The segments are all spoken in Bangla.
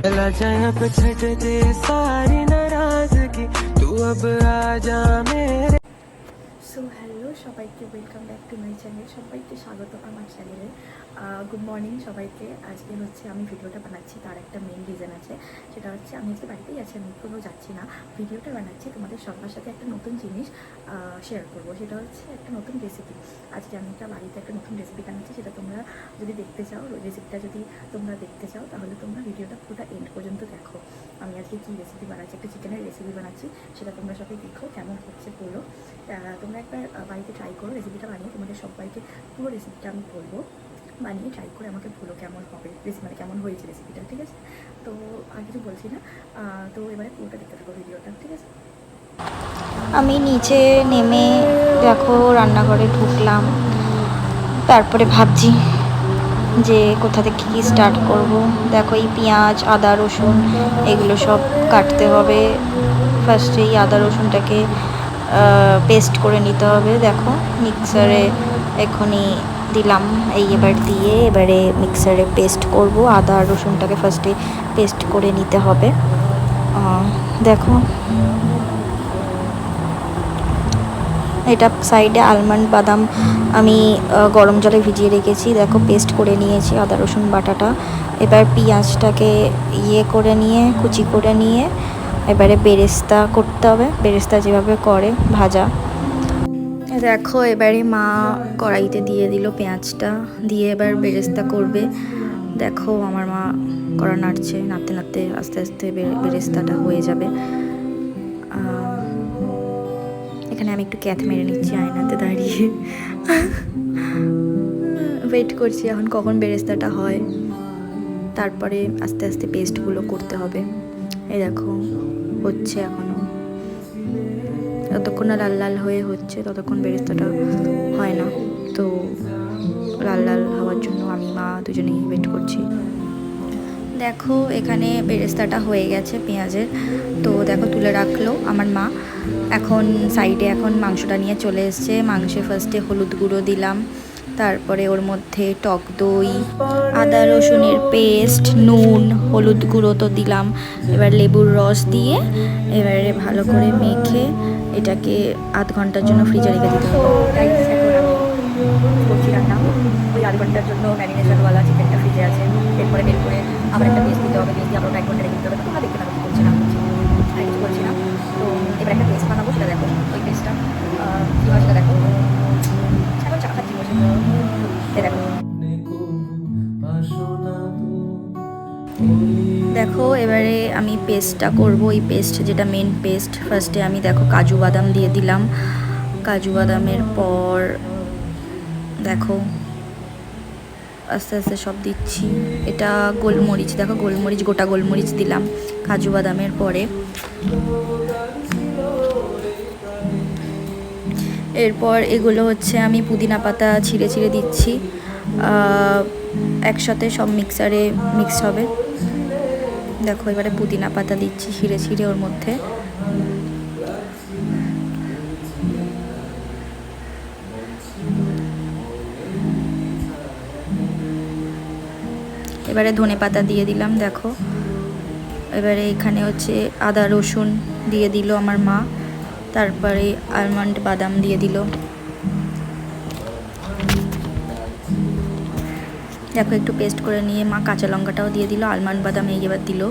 সো হ্যালো সবাইকে, welcome back to my channel. সবাইকে স্বাগত আমার চ্যানেলে। গুড মর্নিং সবাইকে। আজকে হচ্ছে আমি ভিডিওটা বানাচ্ছি, তার একটা মেন রিজন আছে। সেটা হচ্ছে আমি আজকে বাড়িতেই আছি, আমি কোথাও যাচ্ছি না। ভিডিওটা বানাচ্ছি তোমাদের সবার সাথে একটা নতুন জিনিস শেয়ার করবো। সেটা হচ্ছে একটা নতুন রেসিপি। আজকে আমি একটা বাড়িতে একটা নতুন রেসিপি বানাচ্ছি। সেটা তোমরা যদি দেখতে চাও, রেসিপিটা যদি তোমরা দেখতে চাও, তাহলে তোমরা ভিডিওটা পুরোটা এন্ড পর্যন্ত দেখো। আমি আজকে কী রেসিপি বানাচ্ছি, একটা চিকেনের রেসিপি বানাচ্ছি। সেটা তোমরা সবাই দেখো কেমন হচ্ছে পুরো। তোমরা একবার বাড়িতে ট্রাই করো রেসিপিটা বানিয়ে। তোমাদের সবাইকে পুরো রেসিপিটা আমি বলবো, বানিয়ে ট্রাই করে আমাকে বলো কেমন হবে রেসিপি, মানে কেমন হয়েছে রেসিপিটা, ঠিক আছে? তো আর কিছু বলছি না, তো এবারে পুরোটা দেখতে থাকো ভিডিওটা, ঠিক আছে? আমি নিচে নেমে দেখো রান্নাঘরে ঢুকলাম, তারপরে ভাবছি যে কোথা থেকে কী স্টার্ট করব। দেখো এই পেঁয়াজ, আদা, রসুন এগুলো সব কাটতে হবে। ফার্স্টে এই আদা রসুনটাকে পেস্ট করে নিতে হবে। দেখো মিক্সারে এখনই দিলাম, এবার দিয়ে এবারে মিক্সারে পেস্ট করব। আদা আর রসুনটাকে ফার্স্টে পেস্ট করে নিতে হবে। দেখো এটা সাইডে আলমন্ড বাদাম আমি গরম জলে ভিজিয়ে রেখেছি। দেখো পেস্ট করে নিয়েছি আদা রসুন বাটাটা। এবার পেঁয়াজটাকে করে নিয়ে কুচি করে নিয়ে এবারে বেরেস্তা করতে হবে, বেরেস্তা যেভাবে করে ভাজা। দেখো এবারে মা কড়াইতে দিয়ে দিল পেঁয়াজটা, দিয়ে এবার বেরেস্তা করবে। দেখো আমার মা কড়া নাড়ছে, নাড়তে নাড়তে আস্তে আস্তে বেরেস্তাটা হয়ে যাবে। এখানে আমি একটু ক্যাথ মেরে নিচ্ছি আয়নাতে দাঁড়িয়ে, ওয়েট করছি এখন কখন বেরেস্তাটা হয়। তারপরে আস্তে আস্তে পেস্টগুলো করতে হবে। এই দেখো হচ্ছে এখনও, যতক্ষণ না লাল লাল হয়ে হচ্ছে ততক্ষণ বেরেস্তাটা হয় না। তো লাল লাল হওয়ার জন্য আমি মা দুজনেই ওয়েট করছি। দেখো এখানে বেরেস্তাটা হয়ে গেছে পেঁয়াজের। তো দেখো তুলে রাখলো আমার মা। এখন সাইডে এখন মাংসটা নিয়ে চলে এসছে। মাংসে ফার্স্টে হলুদ গুঁড়ো দিলাম, তারপরে ওর মধ্যে টক দই, আদা রসুনের পেস্ট, নুন, হলুদ গুঁড়ো তো দিলাম। এবার লেবুর রস দিয়ে এবারে ভালো করে মেখে এটাকে আধ ঘন্টার জন্য ফ্রিজে রেখে দিতে হবে। করছি রান্না, ওই আধ ঘন্টার জন্য ম্যারিনেশনওয়ালা চিকেনটা ফ্রিজে আছে। এরপরে বের করে আবার একটা পেস্ট দিতে হবে, পেস্ট দিয়ে আবার 1 ঘন্টা রেখে দিতে হবে। তোমরা দেখতে পাবো, করছি না আর কিছু করছি না। তো এবার একটা পেস্ট বানাবো, সেটা দেখো ওই পেস্টটা কী হয় সেটা দেখো। এখন চা খাচ্ছি বসে, দেখো। দেখো এবারে আমি পেস্টটা করব। এই পেস্ট যেটা মেন পেস্ট, ফার্স্টে আমি দেখো কাজু বাদাম দিয়ে দিলাম। কাজু বাদামের পর দেখো আস্তে আস্তে সব দিচ্ছি। এটা গোলমরিচ, দেখো গোলমরিচ, গোটা গোলমরিচ দিলাম কাজু বাদামের পরে। এরপর এগুলো হচ্ছে আমি পুদিনা পাতা ছিঁড়ে ছিঁড়ে দিচ্ছি। একসাথে সব মিক্সারে মিক্স হবে। দেখো এবারে পুদিনা পাতা দিচ্ছি ছিঁড়ে ছিঁড়ে ওর মধ্যে। এবারে ধনে পাতা দিয়ে দিলাম। দেখো এবারে এখানে হচ্ছে আদা রসুন দিয়ে দিল আমার মা, তারপরে আলমন্ড বাদাম দিয়ে দিল। দেখো একটু পেস্ট করে নিয়ে মা কাঁচা লঙ্কাটাও দিয়ে দিল, আলমন্ড বাদাম এবার দিল।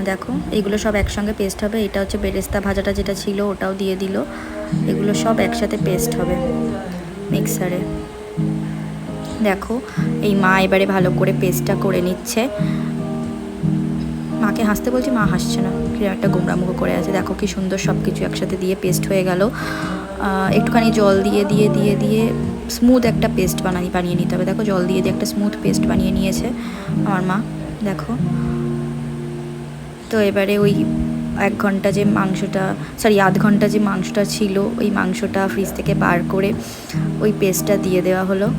দেখো এগুলো সব একসঙ্গে পেস্ট হবে। এটা হচ্ছে বেরেস্তা ভাজাটা যেটা ছিল ওটাও দিয়ে দিল। এগুলো সব একসাথে পেস্ট হবে মিক্সারে। দেখো এই মা এবারে ভালো করে পেস্টটা করে নিচ্ছে। মাকে হাসতে বলছি, মা হাসছে না, কিরকম একটা গোমরামুখ করে আছে। দেখো কি সুন্দর সব কিছু একসাথে দিয়ে পেস্ট হয়ে গেল। একটুখানি জল দিয়ে দিয়ে দিয়ে দিয়ে স্মুথ একটা পেস্ট বানিয়ে নিতে হবে। দেখো জল দিয়ে দিয়ে একটা স্মুথ পেস্ট বানিয়ে নিয়েছে আমার মা। দেখো তো এবারে ওই 1 ঘন্টা যে মাংসটা, আধ ঘন্টা যে মাংসটা ছিল, ওই মাংসটা ফ্রিজ থেকে বার করে ওই পেস্টটা দিয়ে দেওয়া হলো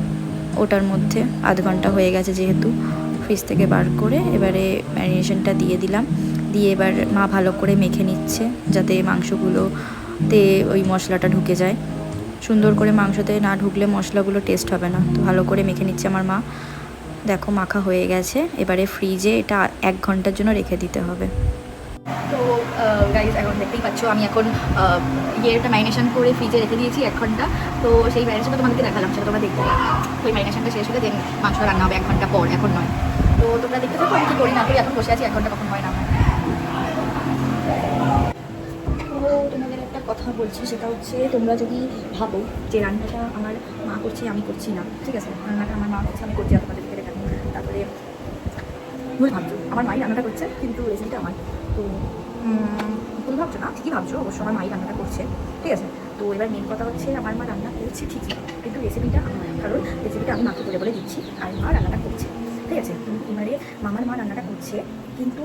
ওটার মধ্যে। আধ ঘন্টা হয়ে গেছে যেহেতু, ফ্রিজ থেকে বার করে এবারে ম্যারিনেশনটা দিয়ে দিলাম। দিয়ে এবার মা ভালো করে মেখে নিচ্ছে যাতে মাংসগুলোতে ওই মশলাটা ঢুকে যায়। সুন্দর করে মাংসতে না ঢুকলে মশলাগুলো টেস্ট হবে না। তো ভালো করে মেখে নিচ্ছে আমার মা। দেখো মাখা হয়ে গেছে। এবারে ফ্রিজে এটা 1 ঘন্টার জন্য রেখে দিতে হবে। তো গাইজ এখন দেখতেই পাচ্ছ আমি এখন ইয়েটা ম্যারিনেশন করে ফ্রিজে রেখে দিয়েছি 1 ঘন্টা। তো সেই ম্যারিনেশনটা তোমাদেরকে দেখালাম, সেটা তোমরা দেখতে পাবে। তো এই ম্যারিনেশনটা শেষ হলে দেন মাংসটা রান্না হবে 1 ঘন্টা পর, এখন নয়। তো তোমরা দেখতে থাকো আমি কী করি না করি। এখন বসে আছি, 1 ঘন্টা কখন হয় না হয়। তো তোমাদের একটা কথা বলছি, সেটা হচ্ছে তোমরা যদি ভাবো যে রান্নাটা আমার মা করছে আমি করছি না, ঠিক আছে, রান্নাটা আমার মা করছে আমি করছি, আর তোমাদের দেখে দেখাবো, তারপরে ভুল ভাবছো। আমার মাই রান্নাটা করছে কিন্তু রেসিপিটা আমার। তো ভুল ভাবছো না, ঠিকই ভাবছো, অবশ্য আমার মাই রান্নাটা করছে, ঠিক আছে। তো এবার মেন কথা হচ্ছে আমার মা রান্না করছে ঠিকই, কিন্তু রেসিপিটা আমার, কারণ রেসিপিটা আমি মাকে বলে দিচ্ছি আর মা রান্নাটা করছে, ঠিক আছে। এবারে মামার মা রান্নাটা করছে কিন্তু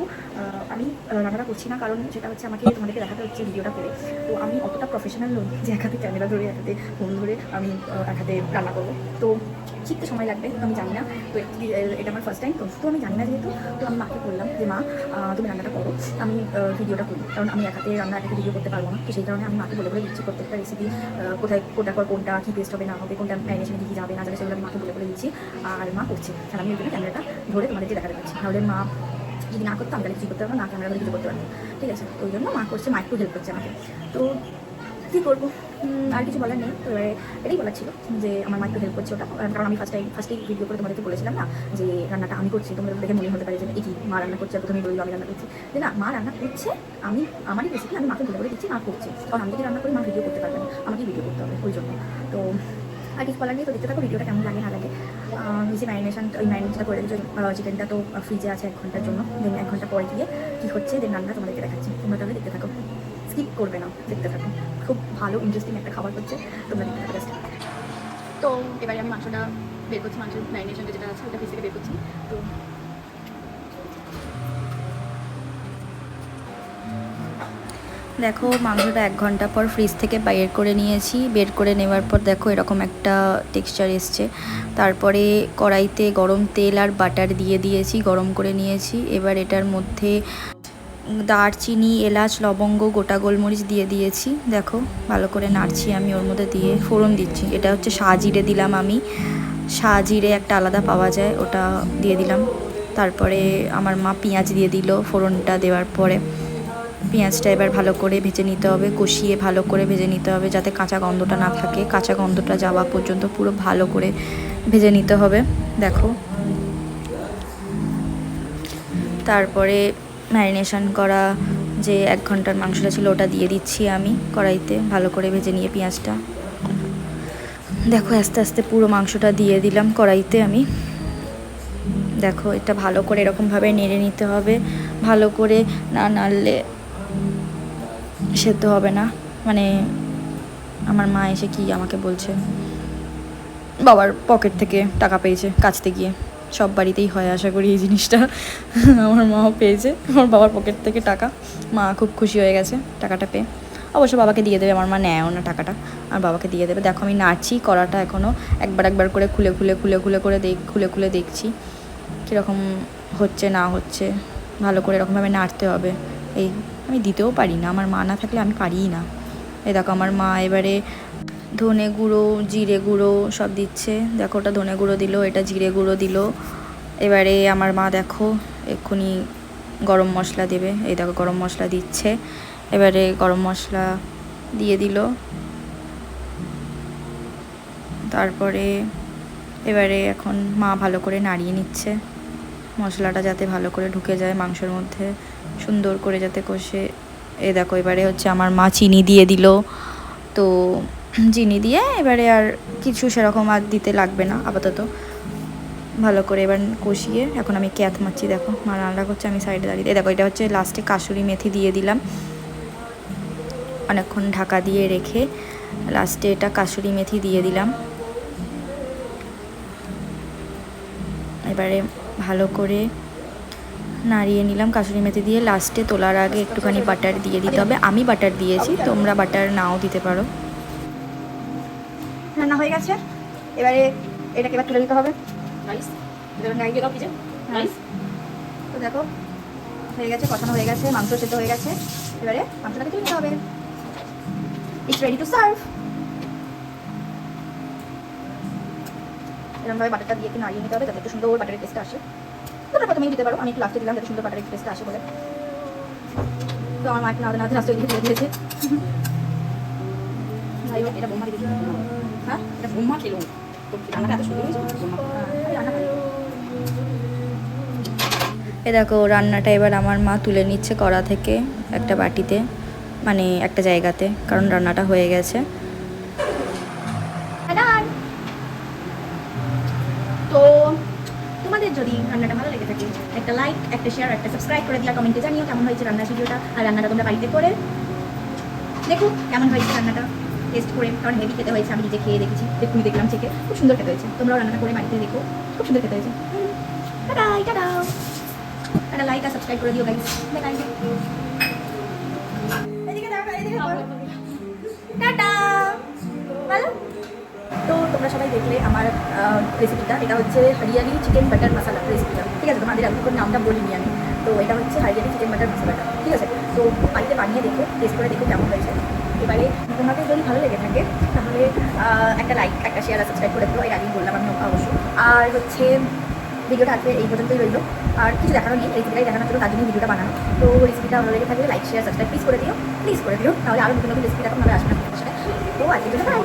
আমি রান্নাটা করছি না, কারণ সেটা হচ্ছে আমাকে তোমাদেরকে দেখাতে হচ্ছে ভিডিওটা করে। তো আমি অতটা প্রফেশনাল নই যে এক হাতে ক্যামেরা ধরে এক হাতে ফোন ধরে আমি এক হাতে রান্না করবো। তো শিখতে সময় লাগবে, তো আমি জানি না। তো এটা আমার ফার্স্ট টাইম, তো আমি জানি না যেহেতু। তো আমি মাকে বললাম যে মা তুমি রান্নাটা করো, আমি ভিডিওটা করি, কারণ আমি এক হাতে রান্না এক হাতে ভিডিও করতে পারবো না। তো সেই কারণে আমি মাকে বলে দিচ্ছি প্রত্যেকটা রেসিপি, কোথায় কোনটা পর কোনটা কী পেস্ট হবে না হবে, কোনটা ম্যারিনেশনে কী যাবে না যাবে, সেগুলো আমি মাকে বলে দিচ্ছি। আর মা করছে, আর আমি ওই জন্য ক্যামেরাটা ধরে তোমাদেরকে দেখাতে পারছি। তাহলে মা যদি না করতাম তাহলে কিছু করতে পারবো না, ক্যামেরা ধরে কিছু করতে পারবো, ঠিক আছে। তো ওই জন্য মা করছে, মা একটু হেল্প করছে আমাকে। তো কী করবো, আর কিছু বলার নেই। তো এবারে এটাই বলার ছিল যে আমার মা একটু হেল্প করছে ওটা, কারণ আমি ফার্স্টেই ভিডিও করে তোমাদেরকে বলেছিলাম না যে রান্নাটা আমি করছি। তোমাদের দেখে মনে হতে পারে যে এই কি মা রান্না করছে, আর প্রথমে বললো আমি রান্না করছি, যে না, মা রান্না করছে, আমি আমারই রেসিপি আমি মাকে বলে দিচ্ছি, মা করছে। কারণ আমি যদি রান্না করি মা ভিডিও করতে পারবে না, আমাকেই ভিডিও করতে হবে, ওই জন্য। তো আর কিছু বলার নেই। তো দেখতে থাকো ভিডিওটা কেমন লাগে না লাগে। নিচে ওই ম্যারিনেশনটা করে দিয়েছি, চিকেনটা তো ফ্রিজে আছে 1 ঘন্টার জন্য। দেন 1 ঘন্টা পরে গিয়ে কী হচ্ছে দেন রান্না তোমাদেরকে দেখাচ্ছি। তোমরা তাহলে দেখতে থাকো, স্কিপ করবে না, দেখতে থাকো। খুব ভালো ইন্টারেস্টিং একটা খাবার হচ্ছে, তোমরা দেখতে থাকো জাস্ট। তো এবারে আমি মাংসটা বের করছি, মাংসের ম্যারিনেশনটা যেটা আছে ওটা ফ্রিজ থেকে বের করছি। তো দেখো মাংসটা 1 ঘন্টা পর ফ্রিজ থেকে বের করে নিয়েছি। বের করে নেওয়ার পর দেখো এরকম একটা টেক্সচার এসছে। তারপরে কড়াইতে গরম তেল আর বাটার দিয়ে দিয়েছি, গরম করে নিয়েছি। এবার এটার মধ্যে দারচিনি, এলাচ, লবঙ্গ, গোটা গোলমরিচ দিয়ে দিয়েছি। দেখো ভালো করে নাড়ছি আমি, ওর মধ্যে দিয়ে ফোড়ন দিচ্ছি। এটা হচ্ছে সাজিরে দিলাম আমি, সাজিরে একটা আলাদা পাওয়া যায়, ওটা দিয়ে দিলাম। তারপরে আমার মা পেঁয়াজ দিয়ে দিল ফোড়নটা দেওয়ার পরে। পেঁয়াজটা এবার ভালো করে ভেজে নিতে হবে, কষিয়ে ভালো করে ভেজে নিতে হবে, যাতে কাঁচা গন্ধটা না থাকে। কাঁচা গন্ধটা যাওয়া পর্যন্ত পুরো ভালো করে ভেজে নিতে হবে। দেখো তারপরে ম্যারিনেশন করা যে 1 ঘন্টার মাংসটা ছিল ওটা দিয়ে দিচ্ছি আমি কড়াইতে, ভালো করে ভেজে নিয়ে পেঁয়াজটা। দেখো আস্তে আস্তে পুরো মাংসটা দিয়ে দিলাম কড়াইতে আমি। দেখো এটা ভালো করে এরকমভাবে নেড়ে নিতে হবে, ভালো করে না নাড়লে সেদ্ধ হবে না। মানে আমার মা এসে কি আমাকে বলছে, বাবার পকেট থেকে টাকা পেয়েছে কাচতে গিয়ে। সব বাড়িতেই হয় আশা করি এই জিনিসটা। আমার মাও পেয়েছে আমার বাবার পকেট থেকে টাকা, মা খুব খুশি হয়ে গেছে টাকাটা পেয়ে। অবশ্য বাবাকে দিয়ে দেবে, আমার মা নেয়ও না টাকাটা, আর বাবাকে দিয়ে দেবে। দেখো আমি নাড়ছি কড়াটা এখনও, একবার করে খুলে দেখছি কীরকম হচ্ছে না হচ্ছে। ভালো করে এরকমভাবে নাড়তে হবে। এই আমি দিতেও পারি না, আমার মা না থাকলে আমি পারিই না। এই দেখো আমার মা এবারে ধনে গুঁড়ো, জিরে গুঁড়ো সব দিচ্ছে। দেখো ওটা ধনে গুঁড়ো দিল, এটা জিরে গুঁড়ো দিল। এবারে আমার মা দেখো এক্ষুনি গরম মশলা দেবে, এই দেখো গরম মশলা দিচ্ছে। এবারে গরম মশলা দিয়ে দিল। তারপরে এবারে এখন মা ভালো করে নাড়িয়ে নিচ্ছে মশলাটা, যাতে ভালো করে ঢুকে যায় মাংসের মধ্যে, সুন্দর করে যাতে কষে। এই দেখো এবারে হচ্ছে আমার মা চিনি দিয়ে দিল। তো চিনি দিয়ে এবারে আর কিছু সেরকম আর দিতে লাগবে না আপাতত। ভালো করে এবার কষিয়ে এখন আমি ক্যাথ মারছি। দেখো মা রান্না করছে, আমি সাইডে দাঁড়িয়ে। দেখো এটা হচ্ছে লাস্টে কাসুরি মেথি দিয়ে দিলাম, অনেকক্ষণ ঢাকা দিয়ে রেখে লাস্টে এটা কাসুরি মেথি দিয়ে দিলাম। এবারে ভালো করে নাড়িয়ে নিলাম কাসুরি মেথি দিয়ে। লাস্টে তোলার আগে একটুখানি বাটার দিয়ে দিতে হবে, আমি বাটার দিয়েছি, তোমরা বাটার নাও দিতে পারো। রান্না হয়ে গেছে, এবারে এটাকে এবার তুলে দিতে হবে। তো দেখো হয়ে গেছে, কষানো হয়ে গেছে, মাংস সেদ্ধ হয়ে গেছে। এবারে মাংসটাকে তুলে নিতে হবে। It's ready to serve. এরকমভাবে বাটারটা দিয়ে একটু নাড়িয়ে নিতে হবে যাতে একটু সুন্দর বাটারের টেস্টটা আসে। তোমরা প্রথমেই দিতে পারো, আমি একটু লাস্টে দিলাম যাতে সুন্দর বাটারের টেস্টটা আসে বলে। তো আমার মা একটু নাড়াতে নাড়াতে লাস্টে দিয়ে দিয়েছে। যাই হোক, এটা বোমা দিয়েছি। হ্যাঁ, এটা বোমা খেলো তো রান্নাটা এত সুন্দর হয়েছে। বোমা রান্না ভালো। এ দেখো রান্নাটা এবার আমার মা তুলে নিচ্ছে কড়া থেকে একটা বাটিতে, মানে একটা জায়গাতে, কারণ রান্নাটা হয়ে গেছে। তো তোমাদের যদি রান্নাটা ভালো লেগে থাকে একটা লাইক, একটা শেয়ার, একটা সাবস্ক্রাইব করে দিয়ে কমেন্টে জানিও কেমন হয়েছে রান্নার ভিডিওটা। আর রান্নাটা তোমরা বাড়িতে করে দেখো কেমন হয়েছে রান্নাটা টেস্ট করে, কারণ হেভি খেতে হয়েছে। আমি নিজে খেয়ে দেখেছি, এক্ষুনি দেখলাম চেকে, খুব সুন্দর খেতে হয়েছে। তোমরাও রান্নাটা করে বাড়িতে দেখো, খুব সুন্দর খেতে হয়েছে। টাটাই টাটাও, একটা লাইক আর সাবস্ক্রাইব করে দিও গাইস। বাই এদিকে দাও, এদিকে করো। টাটা। ভালো। তো তোমরা সবাই দেখলে আমার রেসিপিটা, এটা হচ্ছে হরিয়ালি চিকেন বাটার মশলা রেসিপিটা, ঠিক আছে? তোমাদের এখন নামটা বলিনি আমি। তো এটা হচ্ছে হরিয়ালি চিকেন বাটার মশলাটা, ঠিক আছে? তো বাড়িতে বানিয়ে দেখো, টেস্ট করে দেখো কেমন হয়েছে। এবারে তোমাদের যদি ভালো লেগে থাকে তাহলে একটা লাইক, একটা শেয়ার আর সাবস্ক্রাইব করে দিও। এর আগেই বললাম আমি অবশ্যই। আর হচ্ছে ভিডিওটা আজকে এই পর্যন্তই রইলো। আর কিছু দেখানো নেই, রেসিপিটাই দেখানোর জন্য তার জন্য ভিডিওটা বানানো। তো রেসিপিটা ভালো লেগে থাকলে লাইক, শেয়ার, সাবস্ক্রাইব প্লিজ করে দিও, তাহলে আরও নতুন নতুন রেসিপি এরকমভাবে আসবে না। তো আজকের জন্য বাই।